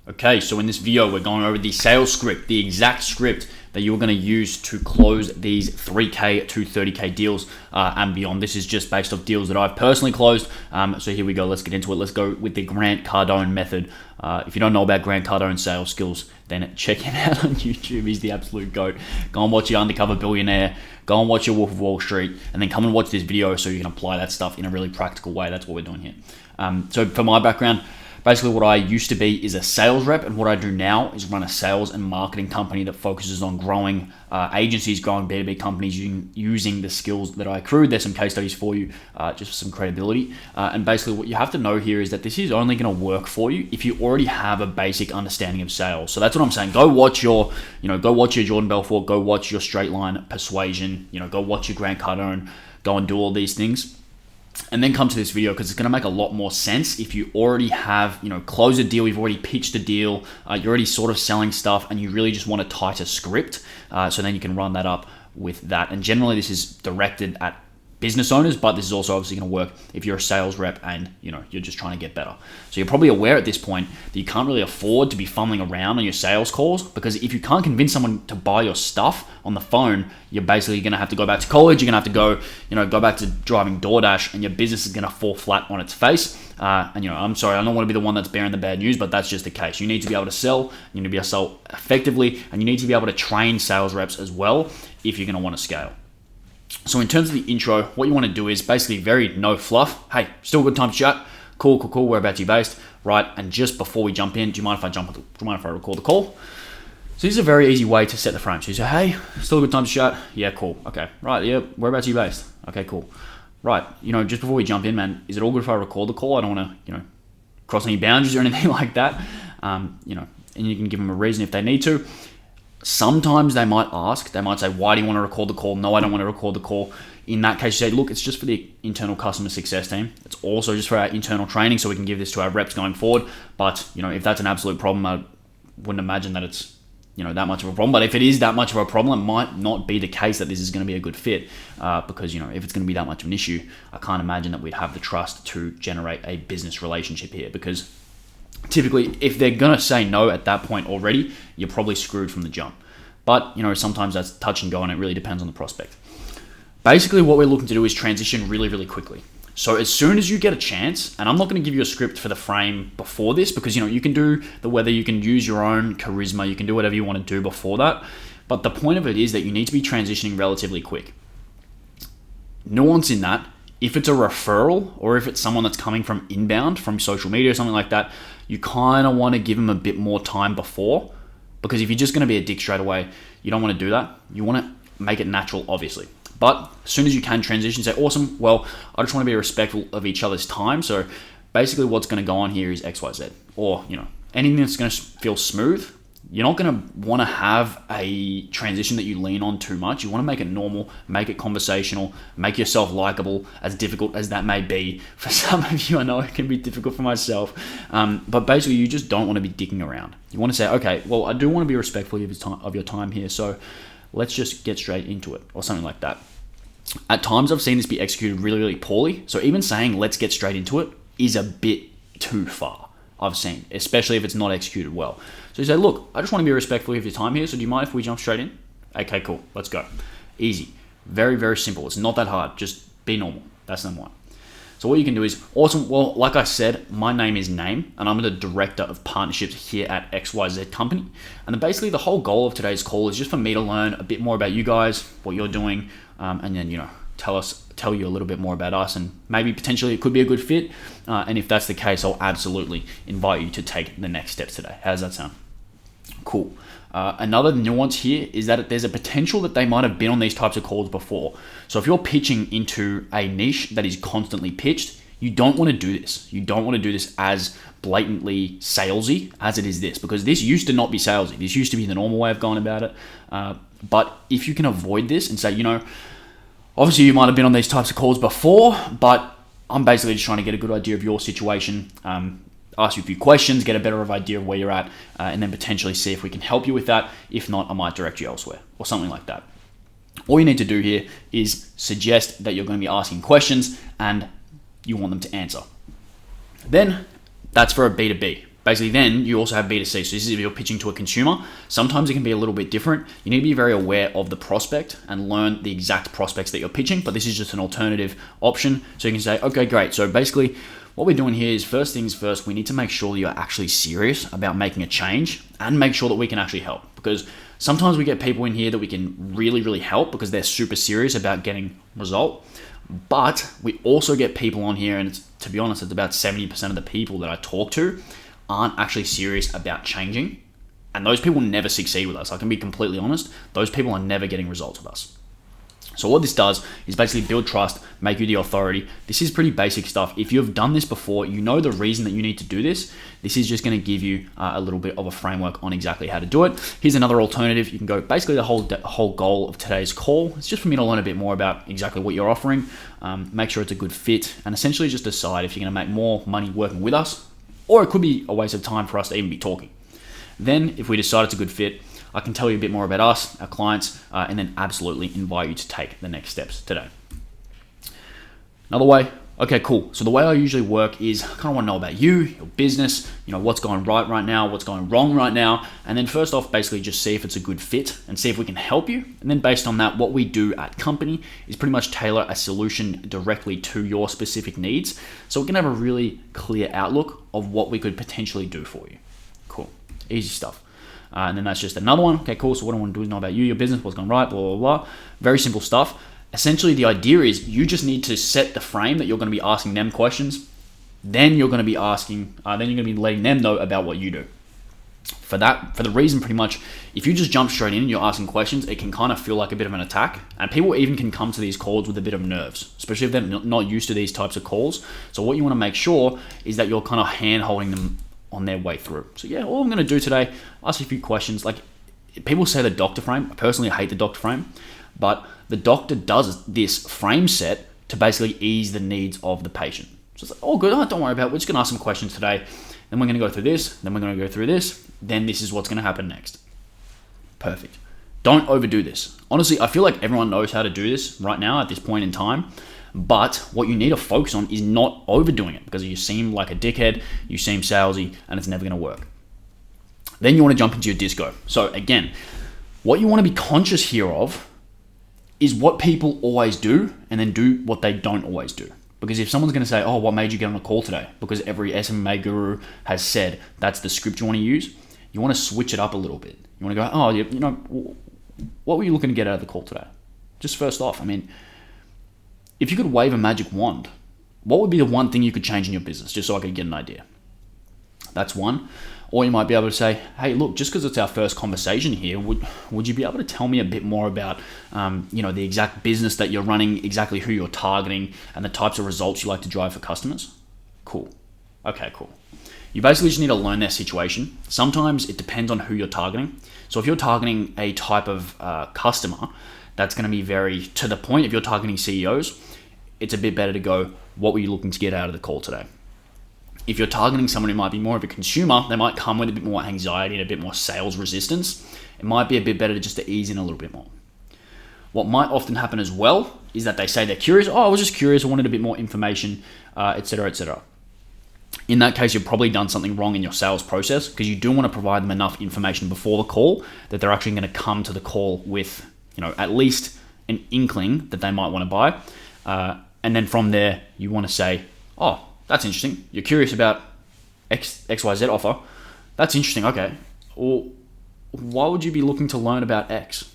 Okay, so in this video, we're going over the sales script, the exact script that you're going to use to close these 3K to 30K deals and beyond. This is just based off deals that I've personally closed. So here we go. Let's get into it. Let's go with the Grant Cardone method. If you don't know about Grant Cardone's sales skills, then check him out on YouTube. He's the absolute GOAT. Go and watch your Undercover Billionaire. Go and watch your Wolf of Wall Street, and then come and watch this video so you can apply that stuff in a really practical way. That's what we're doing here. So for my background, basically what I used to be is a sales rep, and what I do now is run a sales and marketing company that focuses on growing agencies, growing B2B companies using the skills that I accrued. There's some case studies for you, just for some credibility. And basically what you have to know here is that this is only going to work for you if you already have a basic understanding of sales. So that's what I'm saying. Go watch your Jordan Belfort, go watch your Straight Line Persuasion, go watch your Grant Cardone, go and do all these things. And then come to this video because it's going to make a lot more sense if you already have, closed a deal, you've already pitched a deal, you're already sort of selling stuff, and you really just want a tighter script. So then you can run that up with that. And generally this is directed at business owners, but this is also obviously going to work if you're a sales rep and you're just trying to get better. So you're probably aware at this point that you can't really afford to be fumbling around on your sales calls, because if you can't convince someone to buy your stuff on the phone, you're basically going to have to go back to college. You're going to have to go back to driving DoorDash, and your business is going to fall flat on its face. I'm sorry, I don't want to be the one that's bearing the bad news, but that's just the case. You need to be able to sell, you need to be able to sell effectively, and you need to be able to train sales reps as well if you're going to want to scale. So in terms of the intro, what you want to do is basically very no fluff. Hey, still a good time to chat? Cool. Whereabouts you based? Right. And just before we jump in, do you mind if I record the call? So this is a very easy way to set the frame. So you say, hey, still a good time to chat? Yeah, cool. Okay. Right. Yeah. Whereabouts you based? Okay, cool. Right. Just before we jump in, man, is it all good if I record the call? I don't want to, cross any boundaries or anything like that. And you can give them a reason if they need to. Sometimes they might say, why do you want to record the call? No, I don't want to record the call. In that case, you say, look, it's just for the internal customer success team. It's also just for our internal training so we can give this to our reps going forward. But, if that's an absolute problem, I wouldn't imagine that it's, that much of a problem. But if it is that much of a problem, it might not be the case that this is going to be a good fit. Because, if it's going to be that much of an issue, I can't imagine that we'd have the trust to generate a business relationship here, because typically, if they're going to say no at that point already, you're probably screwed from the jump. But, sometimes that's touch and go, and it really depends on the prospect. Basically, what we're looking to do is transition really, really quickly. So as soon as you get a chance, and I'm not going to give you a script for the frame before this, because, you can do the weather, you can use your own charisma, you can do whatever you want to do before that. But the point of it is that you need to be transitioning relatively quick. Nuance in that, if it's a referral or if it's someone that's coming from inbound, from social media or something like that, you kind of want to give them a bit more time before, because if you're just going to be a dick straight away, you don't want to do that. You want to make it natural, obviously. But as soon as you can transition, say, awesome, well, I just want to be respectful of each other's time. So basically what's going to go on here is X, Y, Z, or, anything that's going to feel smooth. You're not going to want to have a transition that you lean on too much. You want to make it normal, make it conversational, make yourself likable, as difficult as that may be for some of you. I know it can be difficult for myself. But basically, you just don't want to be dicking around. You want to say, okay, well, I do want to be respectful of your time here, so let's just get straight into it, or something like that. At times, I've seen this be executed really, really poorly. So even saying, let's get straight into it is a bit too far. I've seen, especially if it's not executed well. So you say, look, I just want to be respectful of your time here, so do you mind if we jump straight in? Okay, cool, let's go. Easy. Very, very simple. It's not that hard. Just be normal. That's number one. So what you can do is, awesome, well, like I said, my name is Name, and I'm the Director of Partnerships here at XYZ Company. And then basically the whole goal of today's call is just for me to learn a bit more about you guys, what you're doing, and then, tell you a little bit more about us, and maybe potentially it could be a good fit. And if that's the case, I'll absolutely invite you to take the next steps today. How does that sound? Cool. Another nuance here is that there's a potential that they might have been on these types of calls before. So if you're pitching into a niche that is constantly pitched, you don't want to do this. You don't want to do this as blatantly salesy as it is this, because this used to not be salesy. This used to be the normal way of going about it. But if you can avoid this and say, obviously you might have been on these types of calls before, but I'm basically just trying to get a good idea of your situation, ask you a few questions, get a better idea of where you're at, and then potentially see if we can help you with that. If not, I might direct you elsewhere or something like that. All you need to do here is suggest that you're going to be asking questions and you want them to answer. Then that's for a B2B. basically then you also have B2C. So this is if you're pitching to a consumer. Sometimes it can be a little bit different. You need to be very aware of the prospect and learn the exact prospects that you're pitching, but this is just an alternative option. So you can say, okay, great. So basically what we're doing here is first things first, we need to make sure that you're actually serious about making a change and make sure that we can actually help, because sometimes we get people in here that we can really, really help because they're super serious about getting result. But we also get people on here, and to be honest, it's about 70% of the people that I talk to aren't actually serious about changing. And those people never succeed with us. I can be completely honest. Those people are never getting results with us. So what this does is basically build trust, make you the authority. This is pretty basic stuff. If you've done this before, you know the reason that you need to do this. This is just going to give you a little bit of a framework on exactly how to do it. Here's another alternative. You can go, basically the whole goal of today's call is just for me to learn a bit more about exactly what you're offering, make sure it's a good fit, and essentially just decide if you're going to make more money working with us, or it could be a waste of time for us to even be talking. Then if we decide it's a good fit, I can tell you a bit more about us, our clients, and then absolutely invite you to take the next steps today. Another way, okay, cool. So the way I usually work is I kind of want to know about you, your business, what's going right now, what's going wrong right now. And then first off, basically just see if it's a good fit and see if we can help you. And then based on that, what we do at company is pretty much tailor a solution directly to your specific needs. So we can have a really clear outlook of what we could potentially do for you. Cool, easy stuff. And then that's just another one. Okay, cool. So what I want to do is know about you, your business, what's going right, blah, blah, blah. Very simple stuff. Essentially, the idea is you just need to set the frame that you're going to be asking them questions. Then you're going to be asking, then you're going to be letting them know about what you do. For the reason pretty much, if you just jump straight in and you're asking questions, it can kind of feel like a bit of an attack. And people even can come to these calls with a bit of nerves, especially if they're not used to these types of calls. So what you want to make sure is that you're kind of hand-holding them on their way through. So yeah, all I'm going to do today, ask you a few questions. Like people say the doctor frame. I personally hate the doctor frame, but the doctor does this frame set to basically ease the needs of the patient. So it's like, oh good, don't worry about it. We're just going to ask some questions today. Then we're going to go through this. Then we're going to go through this. Then this is what's going to happen next. Perfect. Don't overdo this. Honestly, I feel like everyone knows how to do this right now at this point in time. But what you need to focus on is not overdoing it, because you seem like a dickhead, you seem salesy, and it's never going to work. Then you want to jump into your disco. So again, what you want to be conscious here of is what people always do, and then do what they don't always do. Because if someone's going to say, oh, what made you get on a call today? Because every SMA guru has said that's the script you want to use. You want to switch it up a little bit. You want to go, oh, what were you looking to get out of the call today? Just first off, if you could wave a magic wand, what would be the one thing you could change in your business? Just so I could get an idea. That's one. Or you might be able to say, hey, look, just because it's our first conversation here, would you be able to tell me a bit more about, the exact business that you're running, exactly who you're targeting, and the types of results you like to drive for customers? Cool. Okay, cool. You basically just need to learn their situation. Sometimes it depends on who you're targeting. So if you're targeting a type of customer that's going to be very to the point, if you're targeting CEOs, it's a bit better to go, what were you looking to get out of the call today? If you're targeting someone who might be more of a consumer, they might come with a bit more anxiety and a bit more sales resistance. It might be a bit better just to ease in a little bit more. What might often happen as well is that they say they're curious. Oh, I was just curious. I wanted a bit more information, etc., etc. In that case, you've probably done something wrong in your sales process, because you do want to provide them enough information before the call that they're actually going to come to the call with, at least an inkling that they might want to buy. And then from there, you want to say, oh, that's interesting. You're curious about XYZ offer. That's interesting. Okay. Well, why would you be looking to learn about X?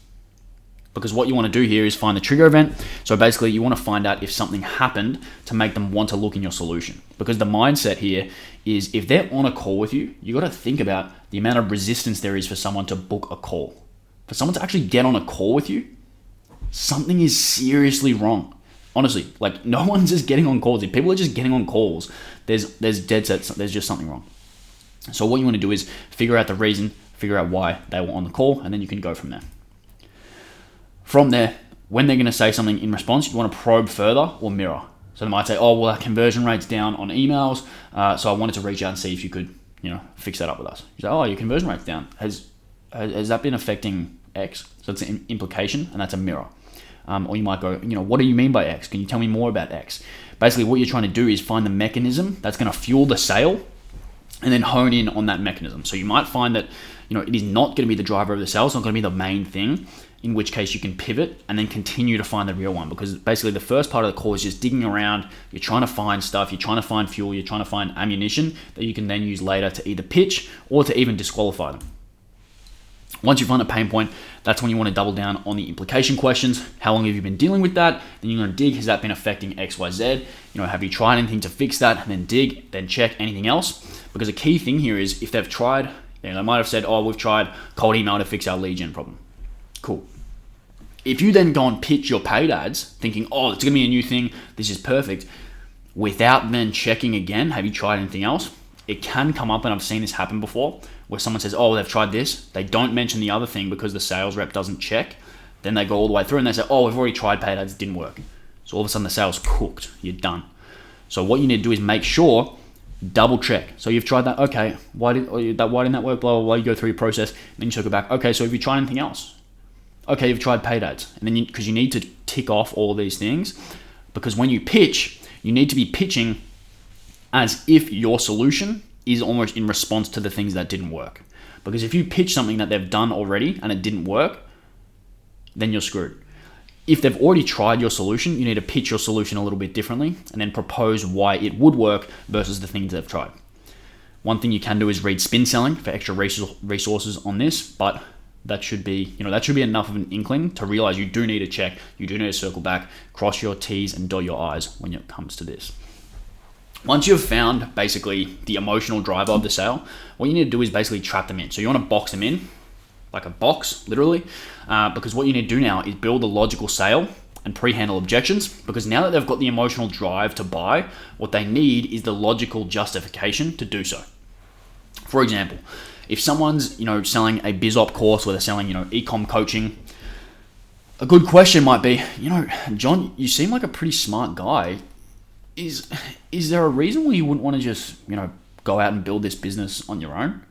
Because what you want to do here is find the trigger event. So basically, you want to find out if something happened to make them want to look in your solution. Because the mindset here is if they're on a call with you, you got to think about the amount of resistance there is for someone to book a call. For someone to actually get on a call with you, something is seriously wrong. Honestly, like no one's just getting on calls. If people are just getting on calls, there's dead set, there's just something wrong. So what you want to do is figure out the reason, figure out why they were on the call, and then you can go from there. From there, when they're going to say something in response, you want to probe further or mirror. So they might say, oh, well, our conversion rate's down on emails, so I wanted to reach out and see if you could, fix that up with us. You say, oh, your conversion rate's down. Has that been affecting X? So it's an implication, and that's a mirror. Or you might go, what do you mean by X? Can you tell me more about X? Basically, what you're trying to do is find the mechanism that's going to fuel the sale and then hone in on that mechanism. So you might find that, it is not going to be the driver of the sale. It's not going to be the main thing, in which case you can pivot and then continue to find the real one, because basically the first part of the call is just digging around. You're trying to find stuff, you're trying to find fuel, you're trying to find ammunition that you can then use later to either pitch or to even disqualify them. Once you find a pain point, that's when you want to double down on the implication questions. How long have you been dealing with that? Then you're going to dig, has that been affecting X, Y, Z? Have you tried anything to fix that? And then dig, then check anything else. Because a key thing here is if they've tried, they might have said, we've tried cold email to fix our lead gen problem. Cool. If you then go and pitch your paid ads thinking, it's going to be a new thing, this is perfect, without then checking again, have you tried anything else? It can come up, and I've seen this happen before, where someone says, they've tried this. They don't mention the other thing because the sales rep doesn't check. Then they go all the way through and they say, we've already tried paid ads, it didn't work. So all of a sudden the sale's cooked, you're done. So what you need to do is make sure, double check. So you've tried that, okay, why didn't that work, blah, blah, blah, you go through your process, and then you circle back, okay, so have you tried anything else? Okay, you've tried paid ads. And then because you need to tick off all these things, because when you pitch, you need to be pitching as if your solution is almost in response to the things that didn't work. Because if you pitch something that they've done already and it didn't work, then you're screwed. If they've already tried your solution, you need to pitch your solution a little bit differently and then propose why it would work versus the things they've tried. One thing you can do is read spin selling for extra resources on this, but that should be enough of an inkling to realize you do need to check, you do need to circle back, cross your T's and dot your I's when it comes to this. Once you've found basically the emotional driver of the sale, what you need to do is basically trap them in. So you want to box them in, like a box, literally, because what you need to do now is build a logical sale and pre-handle objections, because now that they've got the emotional drive to buy, what they need is the logical justification to do so. For example, if someone's selling a BizOp course where they're selling e-com coaching, a good question might be, John, you seem like a pretty smart guy. Is there a reason why you wouldn't want to just go out and build this business on your own?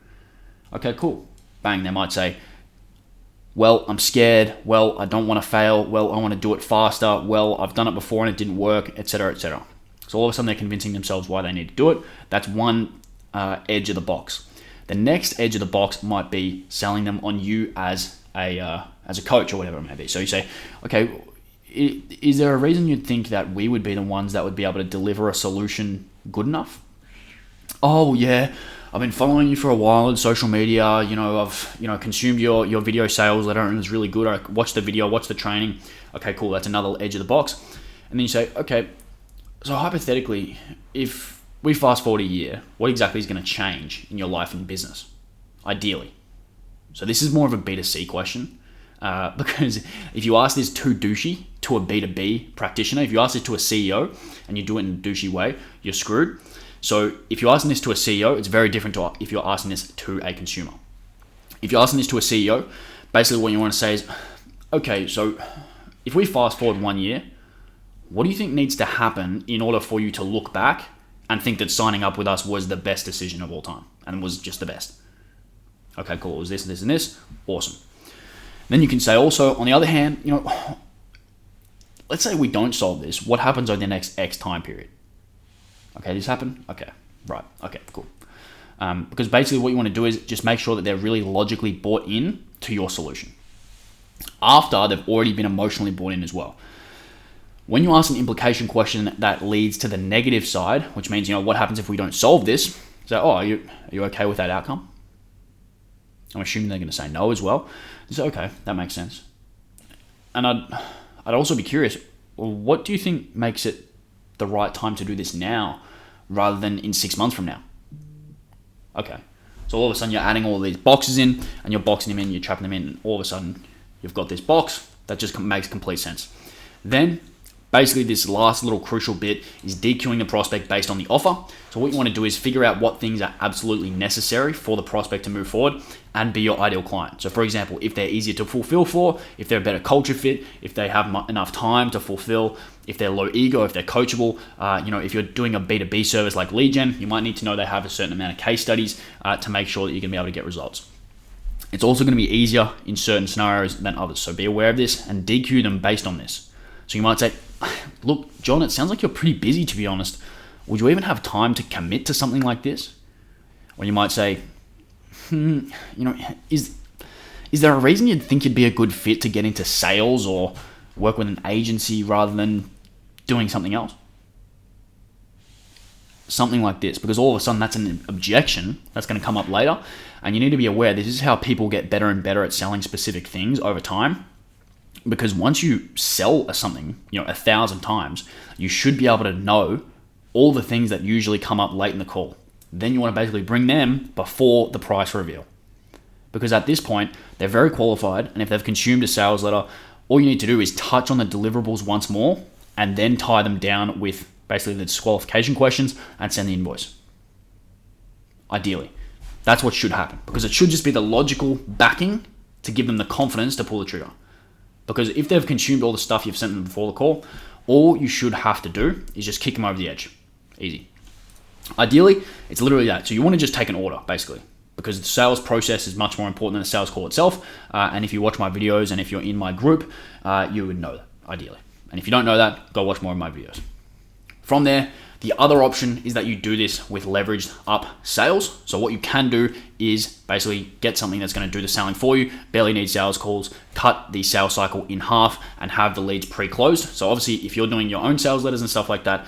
Okay, cool. Bang, they might say, well, I'm scared. Well, I don't want to fail. Well, I want to do it faster. Well, I've done it before and it didn't work, etc., etc. So all of a sudden they're convincing themselves why they need to do it. That's one edge of the box. The next edge of the box might be selling them on you as a coach or whatever it may be. So you say, okay, is there a reason you'd think that we would be the ones that would be able to deliver a solution good enough? Oh yeah, I've been following you for a while on social media. I've consumed your video sales letter and it was really good. I watched the video, watched the training. Okay, cool. That's another edge of the box. And then you say, okay, so hypothetically, if we fast forward a year, what exactly is going to change in your life and business? Ideally. So this is more of a B2C question. Because if you ask this too douchey to a B2B practitioner, if you ask this to a CEO and you do it in a douchey way, you're screwed. So if you're asking this to a CEO, it's very different to if you're asking this to a consumer. If you're asking this to a CEO, basically what you want to say is, okay, so if we fast forward 1 year, what do you think needs to happen in order for you to look back and think that signing up with us was the best decision of all time and was just the best? Okay, cool. It was this, this, and this. Awesome. Then you can say also, on the other hand, let's say we don't solve this. What happens over the next X time period? Okay, this happened? Okay, right. Okay, cool. Because basically what you want to do is just make sure that they're really logically bought in to your solution. After they've already been emotionally bought in as well. When you ask an implication question that leads to the negative side, which means, what happens if we don't solve this? So, are you okay with that outcome? I'm assuming they're going to say no as well. So, okay, that makes sense. And I'd also be curious, what do you think makes it the right time to do this now rather than in 6 months from now? Okay. So all of a sudden you're adding all these boxes in and you're boxing them in, you're trapping them in, and all of a sudden you've got this box that just makes complete sense. Then basically this last little crucial bit is DQing the prospect based on the offer. So what you want to do is figure out what things are absolutely necessary for the prospect to move forward and be your ideal client. So for example, if they're easier to fulfill for, if they're a better culture fit, if they have enough time to fulfill, if they're low ego, if they're coachable, if you're doing a B2B service like lead gen, you might need to know they have a certain amount of case studies to make sure that you're going to be able to get results. It's also going to be easier in certain scenarios than others. So be aware of this and DQ them based on this. So you might say, look, John, it sounds like you're pretty busy, to be honest. Would you even have time to commit to something like this? Or you might say, is there a reason you'd think you'd be a good fit to get into sales or work with an agency rather than doing something else? Something like this, because all of a sudden that's an objection that's going to come up later, and you need to be aware this is how people get better and better at selling specific things over time. Because once you sell something 1,000 times, you should be able to know all the things that usually come up late in the call. Then you want to basically bring them before the price reveal, because at this point they're very qualified, and if they've consumed a sales letter, all you need to do is touch on the deliverables once more and then tie them down with basically the disqualification questions and send the invoice. Ideally, that's what should happen, because it should just be the logical backing to give them the confidence to pull the trigger. Because if they've consumed all the stuff you've sent them before the call, all you should have to do is just kick them over the edge. Easy. Ideally, it's literally that. So you want to just take an order, basically, because the sales process is much more important than the sales call itself. And if you watch my videos and if you're in my group, you would know that, ideally. And if you don't know that, go watch more of my videos. From there, the other option is that you do this with leveraged up sales. So what you can do is basically get something that's going to do the selling for you, barely need sales calls, cut the sales cycle in half, and have the leads pre-closed. So obviously, if you're doing your own sales letters and stuff like that,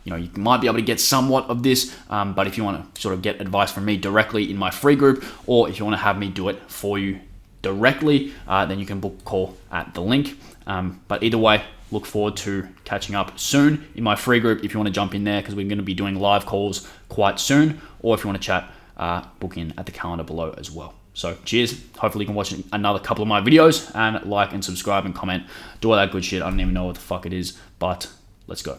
you might be able to get somewhat of this. But if you want to sort of get advice from me directly in my free group, or if you want to have me do it for you directly, then you can book a call at the link. But either way, look forward to catching up soon in my free group if you want to jump in there, because we're going to be doing live calls quite soon. Or if you want to chat, book in at the calendar below as well. So cheers. Hopefully you can watch another couple of my videos and like and subscribe and comment. Do all that good shit. I don't even know what the fuck it is, but let's go.